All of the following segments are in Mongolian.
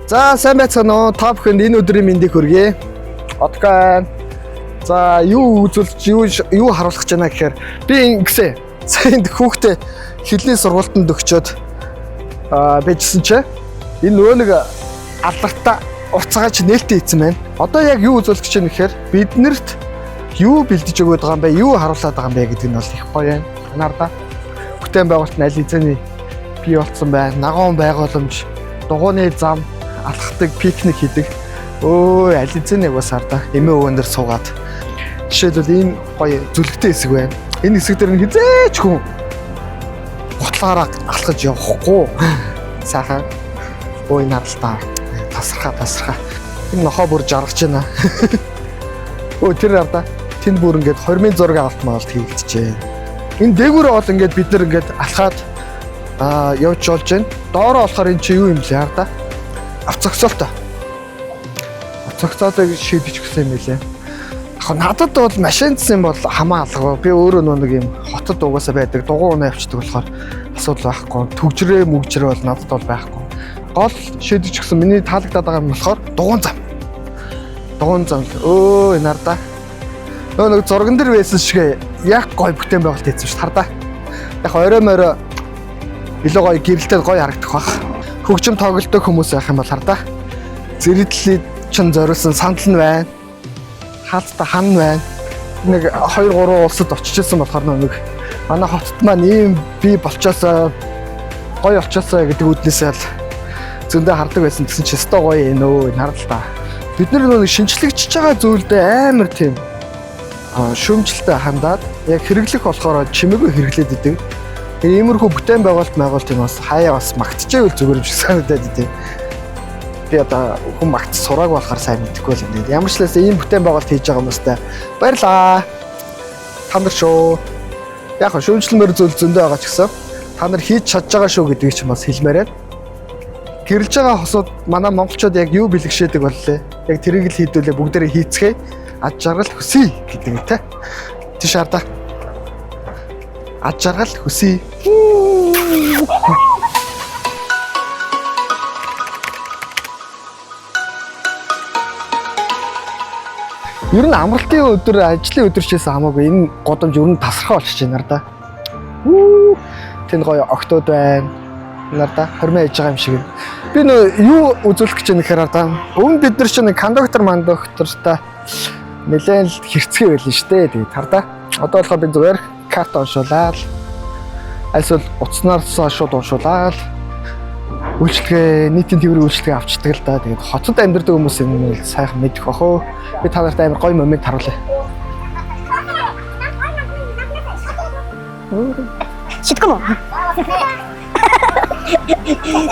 За сайн байцгаана уу? Та бүхэнд энэ өдрийн мэндийг хүргэе. Откаа. За юу үзүүлж юу харуулах гэж байна гэхээр би ингэсэн. Саянд хүүхдээ хэлний сургалтанд өгчөөд байжсэн чи энэ нөгөө нэг алдартай урцгаач нээлттэй хийсэн байна. Одоо яг юу үзүүлэх гэж байна гэхээр биднэрт юу бэлдэж өгöd байгаа юм бэ? Юу харуулад байгаа юм бэ гэдэг нь бол их гоё юм. Анаарда бүтээн байгуулалт аль хэзээний бий болсон байна. Нагуун байгууламж, дугууны зам алхдаг, пикник хийдэг. Өө аль хэзээ нэг бас хардаа эмээ өвөн дээр суугаад. Жишээлбэл энэ гоё зүлгтэй хэсэг байна. Энэ хэсэг дээр нь хизээч хүн готлаараа алхаж явахгүй. Сайхан. Ой наралтаа. Тасархаа. Энэ нохоо бүр жаргаж байна. Өө тэр хардаа тэнд бүр ингээд 20-ын зураг авалт хийгдчихэ. Энэ дээгүүрээ бол ингээд бид нар ингээд алхаад явж болж байна. Доороо болохоор эн чи юу юм лээ хардаа? Авцогцолтой. Авцогцоотойг шийдэж гисэн юм билээ. Яг надад бол машинцсан бол хамаа алгаа. Би өөрөө нэг юм хотод угаасаа байдаг. Дугуй унаа явчихдаг болохоор асуудал байхгүй. Төгжрээ мөгжрээ бол надад бол байхгүй. Гол шийдэж гисэн миний таалагдаад байгаа юм болохоор дугуун зам. Дугуун зам. Өө нардаа. Нэг зурган дээр байсан шиг яг гой бүтээн байгуулалт хийсэн шүү хардаа. Яг орой морой илүү гоё гэрэлтэй гоё харагдах бах. Хөгжим тоглолттой хүмүүс байх юм бол хардаа. Зэрэглэлийг чин зориулсан сандал нь байна. Хаалттай хан байна. Нэг 2 3 улсад очижсэн болохоор нэг манай хотод маань ийм бий болчоосоо гоё болчоосоо гэдэг үднээсээ л зөндөө хардаг байсан гэсэн чи өстой гоё энэ өө нардал та. Бид нар нэг шинжлэгдэж байгаа зүйлдээ амар тийм шүүмжлэлтэй хандаад яг хэрэглэх болохоор чимээгүй хэрэглээд идэг. Тэр иймэрхүү бүтээн байгуулалт юм бас хаяа бас магтчихвэл зүгээр юм шиг санагдаад идэв. Би одоо хүн магт сурааг болохоор сайн мэдэхгүй л энэ. Ямар ч лээс ийм бүтээн байгуулалт хийж байгаа хүмүүстэй баярлаа. Та нар шүү. Яг шүүмжлэмээр зүйл зөндөө байгаа ч гэсэн та нар хийж чадж байгаа шүү гэдгийг ч бас хэлмээрээ. Гэрэлж байгаа хосууд манай монголчууд яг юу бэлгшээдэг боллоо. Яг тэрийг л хийдүүлээ бүгдээрээ хийцгээе. Ад жаргал хүсье гэдэг үгтэй. Тийш хардаа. Ад жаргал хүсье. Ер нь амралтын өдөр, ажлын өдөр чээс хамаагүй энэ годомж ер нь тасархаа болчихж байна да. Тэнд гоё октод байна. Нарда хормоо хийж байгаа юм шиг. Би нөө юу үзүүлэх гэж байна гэхээр да. Өмнө бид нар чинь кондуктортай нэлээд л хэрцгий байлаа шүү дээ. Тэгээд хардаа. Одоо болохоор би зүгээр карт уншуулаад эсвэл утаснаарсаа шууд уншуулаад үйлчлэгээ нийтийн тээврийн үйлчлэгээ авчдаг л да. Тэгээд хотод амьдардаг хүмүүс энэ сайхан мэдэх бахөө. Би та нарт амар гоё момент харуулъя. Шитгэм үү?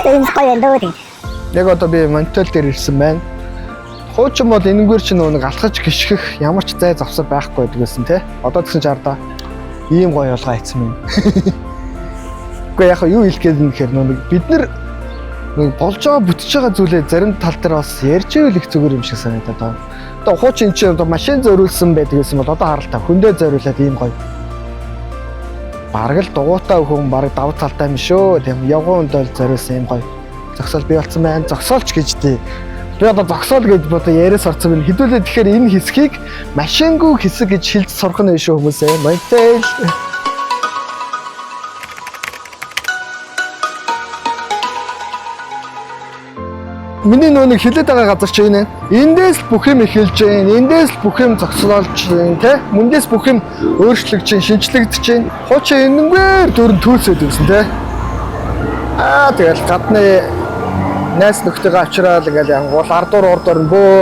Энэ гоё дөө. Яг одоо би монитор дээр ирсэн байна. Хуучин бол энэгээр чинь нэг алхаж гიშгэх ямар ч зай завсар байхгүй гэдгсэн те. Одоо тэгсэн чи ардаа ийм гоё ялгаа хийсэн юм. Гэхдээ яг юу хэлэх гээд нэхэр нэг бид нар болж байгаа бүтэж байгаа зүйлээ зарим тал дээр бас ярьж ивэл их зүгээр юм шиг санагдаад байна. Одоо хуучин чинь одоо машин зориулсан байдаг гэсэн бол одоо харалтаа хөндөө зориулаад ийм гоё. Бараг л дугуйтай хүн бараг давуу талтай юм шүү. Тийм явган өндөл зориулсан ийм гоё. Зогсоол бий болсон байна. Зогсоолч гэж дээ. Би одоо зогсоол гэж бодоо яриас орсон байна. Хэдүүлээ тэгэхээр энэ хэсгийг машингүй хэсэг гэж шилж сурах нь шүү хүмүүсээ. Монтел. Миний нэг хилээд байгаа газар чи энэ. Эндээс бүх юм эхэлж байна. Эндээс бүх юм зогсоолж байна, тэ? Мөндөөс бүх юм өөрчлөгдөж байна, шинжлэгдэж байна. Хуучин энэгээр дөрөв төлсөд юмсан, тэ? Тэгэл гадны найс нөхдөйгөө авчираад ингээл янгуул ардуур урдуур нь бөө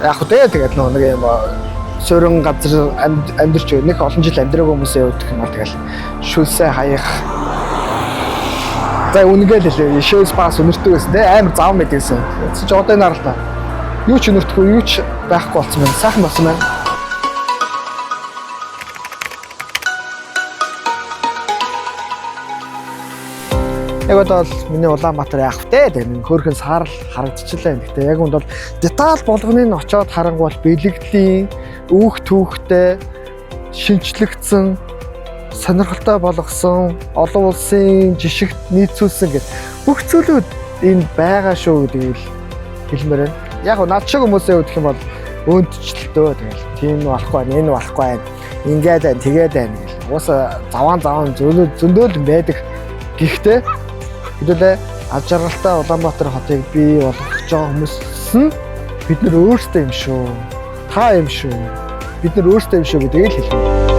яг хөтэй тэгээд нэг юм суурин газар амьдэрч нэг олон жил амьдраагүй хүмүүсээ явуулдаг юм бол тэгэл шүлсээ хаях. За үнэгээл л шөөс бас өнөртөг байсан те амар зав мэдээсэн. Чи одоо энэ харалтаа. Юу ч өнөртөхгүй юу ч байхгүй болсон байна. Сайхан болсон байна. Яг одоо бол миний Улаанбаатар яах вэ? Тэгээд хөөрхөн саарл харагдчихлаа. Гэхдээ яг үнд бол деталь болгоныг очиод харангуул бэлгэдлийн үүх түүхтэй шинжлэгдсэн сонирхолтой болгосон олон улсын жишгт нийцүүлсэн гэх бүх зүйлүүд энэ байгаа шүү гэдгийг хэлмээр байна. Яг нь над шиг хүмүүсээ өгөх юм бол өөндчлөлтөө тэгэл тийм болохгүй байна, энэ болохгүй байна. Ингээд байна, тэгээд байна гэл. Уусаа заваан зөндөөл байдаг. Гэхдээ хэдүүлээ аж аргалтай Улаанбаатар хотыг бий болгох жоо хүмүүс нь бид нар өөрсдөө юм шүү. Та юм шүү. Бид нар өөрсдөө юм шүү гэдгийг л хэлнэ.